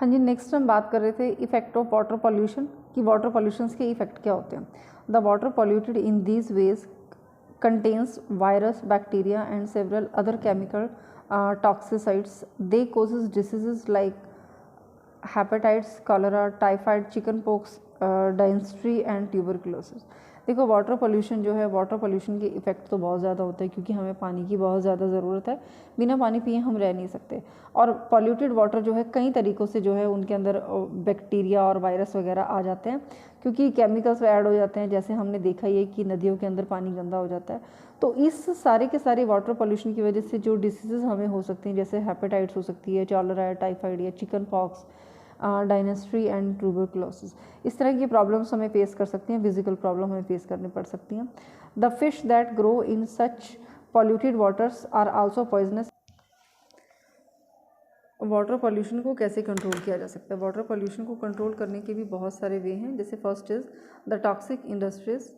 हाँ जी, नेक्स्ट हम बात कर रहे थे इफेक्ट ऑफ वाटर पॉल्यूशन कि वाटर पॉल्यूशन के इफेक्ट क्या होते हैं। The water polluted in these veg contains virus, bacteria and several other chemical toxicides. They causes diseases like hepatitis, cholera, typhoid, chickenpox, dysentery and tuberculosis. देखो water pollution जो है, water pollution के effect तो बहुत ज़्यादा होते हैं क्योंकि हमें पानी की बहुत ज़्यादा ज़रूरत है। बिना पानी पिए हम रह नहीं सकते। और पॉल्यूटेड वाटर जो है कई तरीक़ों से जो है उनके अंदर बैक्टीरिया और वायरस वगैरह आ जाते हैं क्योंकि केमिकल्स ऐड हो जाते हैं। जैसे हमने देखा ही है कि नदियों के अंदर पानी गंदा हो जाता है। तो इस सारे के सारे वाटर पोल्यूशन की वजह से जो डिसीज़ हमें हो सकती हैं, जैसे हेपेटाइटिस हो सकती है, चॉलरा है, टाइफाइड या चिकन पॉक्स, डायनेस्ट्री एंड ट्यूबरकुलोसिस, इस तरह की प्रॉब्लम्स हमें फेस कर सकती हैं, फिजिकल प्रॉब्लम हमें फेस करनी पड़ सकती हैं। The fish that grow in such polluted waters are also poisonous. Water pollution को कैसे कंट्रोल किया जा सकता है? वाटर पॉल्यूशन को कंट्रोल करने के भी बहुत सारे वे हैं। जैसे first is the toxic industries,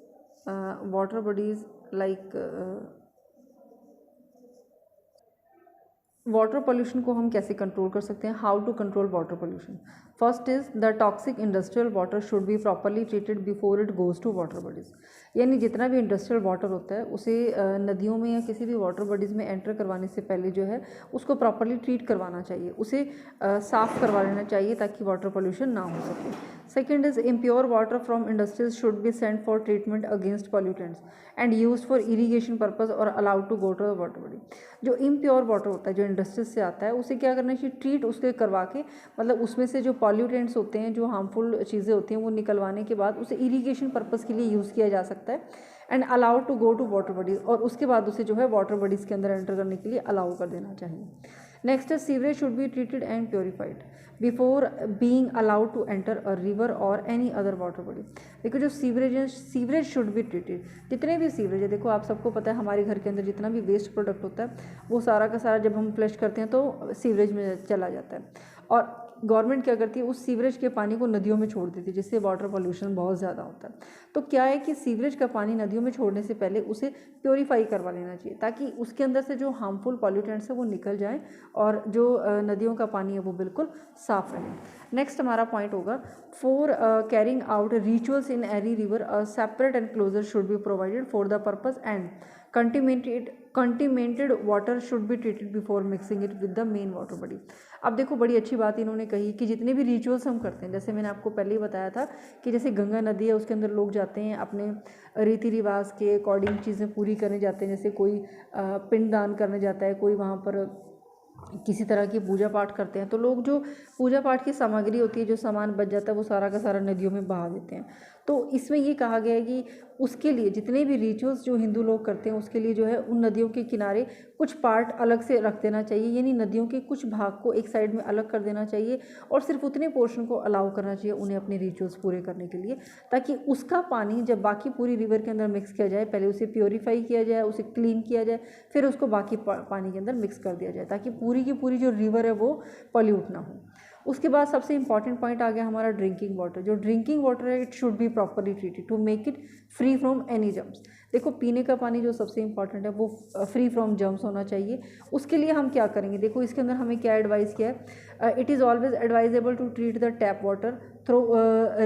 water bodies like water pollution को हम कैसे कंट्रोल कर सकते हैं? How to control water pollution? First is the toxic industrial water should be properly treated before it goes to water bodies. यानी जितना भी industrial water होता है उसे नदियों में या किसी भी वाटर बॉडीज़ में एंटर करवाने से पहले जो है उसको प्रॉपरली ट्रीट करवाना चाहिए, उसे साफ़ करवा लेना चाहिए ताकि वाटर पोल्यूशन ना हो सके। Second is impure water from industries should be sent for treatment against pollutants and use for irrigation purpose or allowed to go to the water body. जो इम्प्योर वाटर होता है, जो इंडस्ट्रीज से आता है, उसे क्या करना चाहिए? ट्रीट उसके करवा के, मतलब उसमें से जो पॉल्यूटेंट्स होते हैं, जो हार्मफुल चीज़ें होती हैं, वो निकलवाने के बाद उसे इरीगेशन पर्पज़ के लिए यूज़ किया जा सकता है and allowed to go to water bodies, और उसके बाद उसे जो है वाटर बॉडीज़ के अंदर एंटर करने के लिए अलाउ कर देना चाहिए। नेक्स्ट है sewerage should be treated and purified before being allowed to enter a river और एनी अदर वाटर बॉडी। देखो जो सीवरेज है, सीवरेज शुड बी ट्रीटेड। जितने भी सीवरेज है, देखो आप सबको पता है हमारे घर के अंदर जितना भी वेस्ट प्रोडक्ट होता है वो सारा का सारा जब हम फ्लश करते हैं तो सीवरेज में चला जाता है, और गवर्नमेंट क्या करती है, उस सीवरेज के पानी को नदियों में छोड़ देती है, जिससे वाटर पॉल्यूशन बहुत ज़्यादा होता है। तो क्या है कि सीवरेज का पानी नदियों में छोड़ने से पहले उसे प्योरीफाई करवा लेना चाहिए ताकि उसके अंदर से जो हार्मफुल पॉल्यूटेंट्स है वो निकल जाएं और जो नदियों का पानी है वो बिल्कुल साफ़ रहे। नेक्स्ट हमारा पॉइंट होगा for carrying out rituals in any river a separate enclosure should be provided for the purpose and contaminated water should be treated before mixing it with the main water body. अब देखो बड़ी अच्छी बात इन्होंने कही कि जितने भी रिचुअल्स हम करते हैं, जैसे मैंने आपको पहले ही बताया था कि जैसे गंगा नदी है उसके अंदर लोग जाते हैं अपने रीति रिवाज के अकॉर्डिंग चीज़ें पूरी करने जाते हैं। जैसे कोई पिंडदान करने जाता है, कोई वहाँ पर किसी तरह की पूजा पाठ करते हैं, तो लोग जो पूजा पाठ की सामग्री होती है, जो सामान बच जाता है, वो सारा का सारा नदियों में बहा देते हैं। तो इसमें ये कहा गया है कि उसके लिए जितने भी रिचुअल्स जो हिंदू लोग करते हैं उसके लिए जो है उन नदियों के किनारे कुछ पार्ट अलग से रख देना चाहिए, यानी नदियों के कुछ भाग को एक साइड में अलग कर देना चाहिए और सिर्फ उतने पोर्शन को अलाउ करना चाहिए उन्हें अपने रिचुअल्स पूरे करने के लिए, ताकि उसका पानी जब बाकी पूरी रिवर के अंदर मिक्स किया जाए, पहले उसे प्योरीफाई किया जाए, उसे क्लीन किया जाए, फिर उसको बाकी पानी के अंदर मिक्स कर दिया जाए ताकि पूरी की पूरी जो रिवर है वो पॉल्यूट ना हो। उसके बाद सबसे इंपॉर्टेंट पॉइंट आ गया हमारा ड्रिंकिंग वाटर। जो ड्रिंकिंग वाटर है it should be properly treated to make it free from any germs. देखो पीने का पानी जो सबसे इंपॉर्टेंट है वो फ्री फ्रॉम जर्म्स होना चाहिए। उसके लिए हम क्या करेंगे, देखो इसके अंदर हमें क्या एडवाइस किया है, it is always advisable to treat the tap water through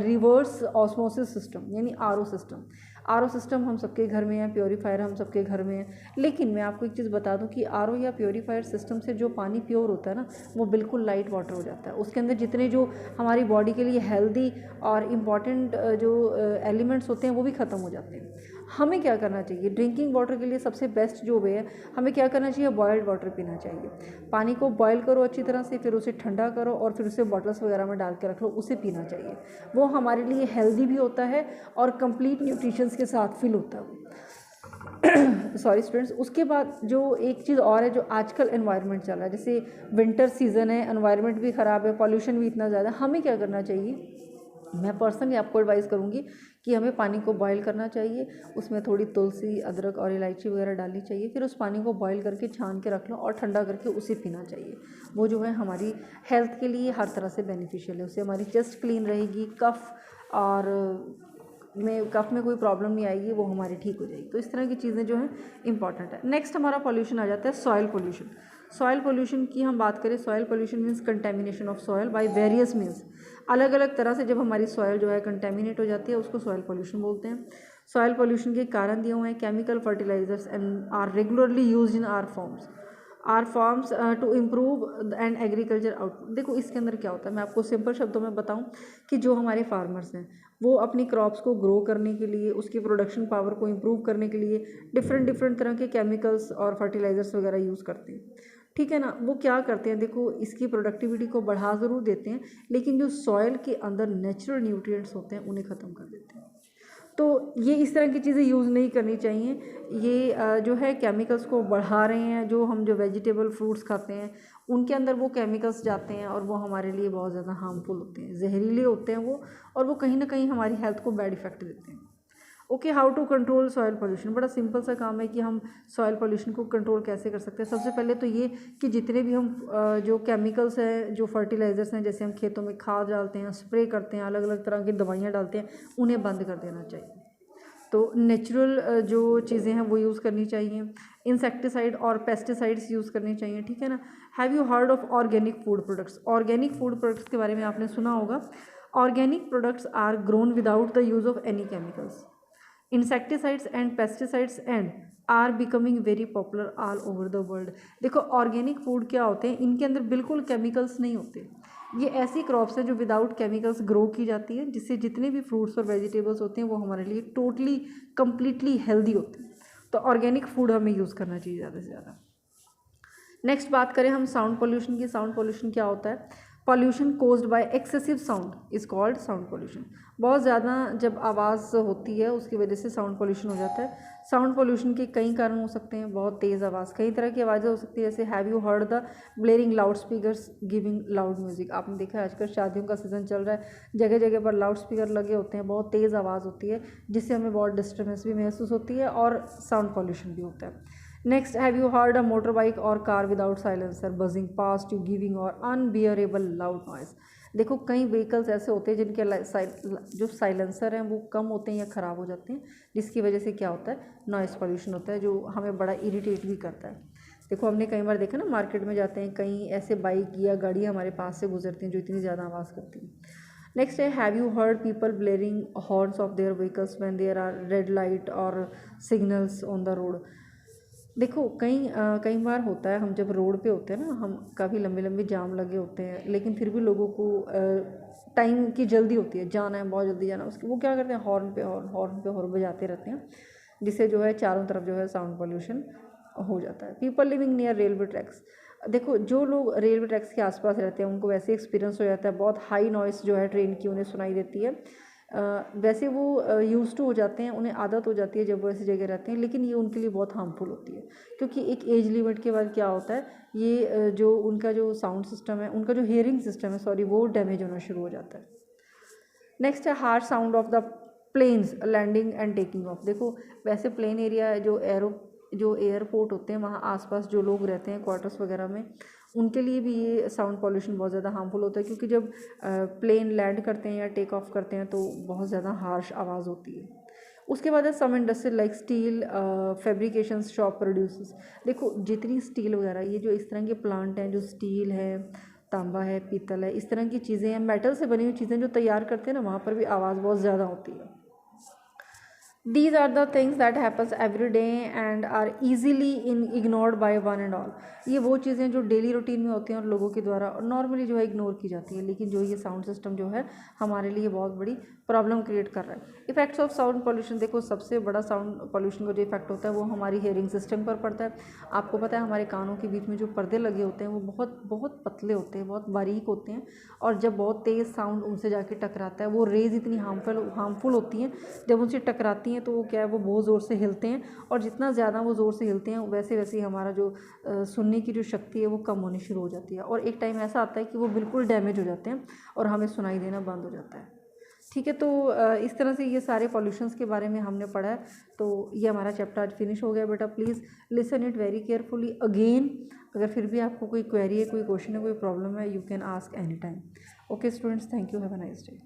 reverse osmosis system, यानी आरओ सिस्टम। आरओ सिस्टम हम सबके घर में है, प्योरीफायर हम सबके घर में है, लेकिन मैं आपको एक चीज़ बता दूं कि आरओ या प्योरीफायर सिस्टम से जो पानी प्योर होता है ना वो बिल्कुल लाइट वाटर हो जाता है। उसके अंदर जितने जो हमारी बॉडी के लिए हेल्दी और इम्पॉर्टेंट जो एलिमेंट्स होते हैं वो भी ख़त्म हो जाते हैं। हमें क्या करना चाहिए, ड्रिंकिंग वाटर के लिए सबसे बेस्ट जो वे है, हमें क्या करना चाहिए, बॉयल्ड वाटर पीना चाहिए। पानी को बॉयल करो अच्छी तरह से, फिर उसे ठंडा करो और फिर उसे बॉटल्स वगैरह में डाल के रख लो, उसे पीना चाहिए। वो हमारे लिए हेल्दी भी होता है और कंप्लीट न्यूट्रिशंस के साथ फिल होता है। Sorry students. उसके बाद जो एक चीज़ और है, जो आजकल एनवायरनमेंट चल रहा है, जैसे विंटर सीजन है, एनवायरनमेंट भी ख़राब है, पॉल्यूशन भी इतना ज़्यादा, हमें क्या करना चाहिए, मैं पर्सनली आपको एडवाइस करूँगी कि हमें पानी को बॉईल करना चाहिए, उसमें थोड़ी तुलसी, अदरक और इलायची वगैरह डालनी चाहिए, फिर उस पानी को बॉईल करके छान के रख लो और ठंडा करके उसे पीना चाहिए। वो जो है हमारी हेल्थ के लिए हर तरह से बेनिफिशियल है। उससे हमारी चेस्ट क्लीन रहेगी, कफ में कोई प्रॉब्लम नहीं आएगी, वो हमारी ठीक हो जाएगी। तो इस तरह की चीज़ें जो हैं इंपॉर्टेंट है। नेक्स्ट हमारा पॉल्यूशन आ जाता है सॉइल पोल्यूशन। सॉयल पोल्यूशन की हम बात करें, soil pollution means contamination of soil by various means, अलग अलग तरह से जब हमारी सॉयल जो है कंटेमिनेट हो जाती है उसको सॉयल पोल्यूशन बोलते हैं। सॉयल पोल्यूशन के कारण दिए हुए हैं chemical fertilisers and are regularly used in our farms to improve and agriculture output. देखो इसके अंदर क्या होता है, मैं आपको सिंपल शब्दों में बताऊं कि जो हमारे फार्मर्स हैं वो अपनी क्रॉप्स को ग्रो करने के लिए, उसकी प्रोडक्शन पावर को इम्प्रूव करने के लिए डिफरेंट तरह के केमिकल्स और फर्टिलाइजर्स वगैरह यूज़ करते हैं, ठीक है ना। वो क्या करते हैं, देखो इसकी प्रोडक्टिविटी को बढ़ा ज़रूर देते हैं, लेकिन जो सॉयल के अंदर नेचुरल न्यूट्रिएंट्स होते हैं उन्हें ख़त्म कर देते हैं। तो ये इस तरह की चीज़ें यूज़ नहीं करनी चाहिए। ये जो है केमिकल्स को बढ़ा रहे हैं। जो वेजिटेबल फ्रूट्स खाते हैं उनके अंदर वो केमिकल्स जाते हैं और वो हमारे लिए बहुत ज़्यादा हार्मफुल होते हैं, जहरीले होते हैं वो, और वो कहीं ना कहीं हमारी हेल्थ को बैड इफेक्ट देते हैं। Okay, how to control soil pollution. बड़ा सिंपल सा काम है कि हम सॉयल पोल्यूशन को कंट्रोल कैसे कर सकते हैं। सबसे पहले तो ये कि जितने भी हम जो केमिकल्स हैं, जो फर्टिलाइजर्स हैं, जैसे हम खेतों में खाद डालते हैं, स्प्रे करते हैं, अलग अलग तरह की दवाइयाँ डालते हैं, उन्हें बंद कर देना चाहिए। तो नेचुरल जो चीज़ें हैं वो यूज़ करनी चाहिए। इंसेक्टिसाइड और पेस्टिसाइड्स यूज़ करने चाहिए, ठीक है ना। Have you heard of organic food products. Organic food products के बारे में आपने सुना होगा। Organic products are grown without the use of any chemicals. Insecticides and pesticides and are becoming very popular all over the world. देखो organic food क्या होते हैं, इनके अंदर बिल्कुल केमिकल्स नहीं होते। ये ऐसी क्रॉप्स हैं जो विदाउट केमिकल्स ग्रो की जाती है, जिससे जितने भी फ्रूट्स और वेजिटेबल्स होते हैं वो हमारे लिए टोटली कम्प्लीटली हेल्दी होते हैं। तो ऑर्गेनिक फूड हमें यूज़ करना चाहिए ज़्यादा से ज़्यादा। नेक्स्ट बात करें हम साउंड पोल्यूशन की। साउंड पोल्यूशन क्या होता है। Pollution caused by excessive sound is called sound pollution. बहुत ज़्यादा जब आवाज़ होती है उसकी वजह से साउंड पोल्यूशन हो जाता है। साउंड पोल्यूशन के कई कारण हो सकते हैं। बहुत तेज़ आवाज़, कई तरह की आवाज़ें हो सकती है, जैसे have you heard the blaring loud speakers giving loud music. आपने देखा है आजकल शादियों का सीज़न चल रहा है, जगह जगह पर लाउड स्पीकर लगे होते हैं, बहुत तेज़ आवाज़ होती है जिससे हमें बहुत डिस्टर्बेंस भी महसूस होती है और साउंड पोल्यूशन भी होता है। Next, have you heard a motor bike or car without silencer buzzing past you giving or unbearable loud noise. देखो कई व्हीकल्स ऐसे होते हैं जिनके जो साइलेंसर हैं वो कम होते हैं या ख़राब हो जाते हैं, जिसकी वजह से क्या होता है, नॉइज़ पॉल्यूशन होता है, जो हमें बड़ा इरिटेट भी करता है। देखो हमने कई बार देखा ना, मार्केट में जाते हैं, कई ऐसे बाइक या गाड़ियाँ हमारे पास से गुजरती हैं जो इतनी ज़्यादा आवाज़ करती हैं। नेक्स्ट है, have you heard people blaring horns of their vehicles when they're are red light or signals on the road. देखो कई बार होता है, हम जब रोड पे होते हैं ना, हम काफ़ी लंबे लंबे जाम लगे होते हैं, लेकिन फिर भी लोगों को टाइम की जल्दी होती है, जाना है, बहुत जल्दी जाना है, उसके वो क्या करते हैं, हॉर्न पे हॉर्न बजाते रहते हैं, जिससे जो है चारों तरफ जो है साउंड पोल्यूशन हो जाता है। People living near railway tracks. देखो जो लोग रेलवे ट्रैक्स के आसपास रहते हैं उनको वैसे एक्सपीरियंस हो जाता है, बहुत हाई नॉइस जो है ट्रेन की उन्हें सुनाई देती है। वैसे वो यूज़ टू हो जाते हैं, उन्हें आदत हो जाती है जब वो ऐसी जगह रहते हैं, लेकिन ये उनके लिए बहुत हार्मफुल होती है, क्योंकि एक एज लिमिट के बाद क्या होता है, ये जो उनका जो साउंड सिस्टम है, उनका जो हियरिंग सिस्टम है सॉरी, वो डैमेज होना शुरू हो जाता है। नेक्स्ट है harsh sound of the planes landing and taking off. देखो वैसे प्लेन एरिया जो एयरपोर्ट होते हैं वहाँ आसपास जो लोग रहते हैं क्वार्टर्स वगैरह में, उनके लिए भी ये साउंड पॉल्यूशन बहुत ज़्यादा हार्मफुल होता है, क्योंकि जब प्लेन लैंड करते हैं या टेक ऑफ करते हैं तो बहुत ज़्यादा हार्श आवाज़ होती है। उसके बाद है some industry like steel fabrication shop produces. देखो जितनी स्टील वगैरह, ये जो इस तरह के प्लांट हैं, जो स्टील है, तांबा है, पीतल है, इस तरह की चीज़ें हैं, मेटल से बनी हुई चीज़ें जो तैयार करते हैं ना, वहाँ पर भी आवाज़ बहुत ज़्यादा होती है। These are the things that happens every day and are easily ignored by one and all। ये वो चीज़ें जो डेली रूटीन में होती हैं और लोगों के द्वारा नॉर्मली जो है इग्नोर की जाती है, लेकिन जो ये साउंड सिस्टम जो है हमारे लिए बहुत बड़ी प्रॉब्लम क्रिएट कर रहा है। Effects of sound pollution. देखो सबसे बड़ा साउंड पोल्यूशन का जो इफेक्ट होता है वो हमारी हेयरिंग सिस्टम पर पड़ता है। आपको पता है हमारे कानों के बीच में जो पर्दे लगे होते हैं वो बहुत बहुत पतले होते हैं, बहुत बारीक होते हैं, और जब बहुत तेज़ साउंड उनसे जाके टकराता है, वो रेज इतनी हार्मफुल होती हैं, जब उनसे टकराती हैं तो वो क्या है, वो बहुत ज़ोर से हिलते हैं, और जितना ज़्यादा वो ज़ोर से हिलते हैं वैसे वैसे ही हमारा जो सुनने की जो शक्ति है वो कम होनी शुरू हो जाती है, और एक टाइम ऐसा आता है कि वो बिल्कुल डैमेज हो जाते हैं और हमें सुनाई देना बंद हो जाता है। ठीक है, तो इस तरह से ये सारे पॉल्यूशंस के बारे में हमने पढ़ा है। तो ये हमारा चैप्टर आज फिनिश हो गया। बेटा please listen it very carefully again. अगर फिर भी आपको कोई क्वेरी है, कोई क्वेश्चन है, कोई प्रॉब्लम है, you can ask any time. Okay students, thank you, have a nice day.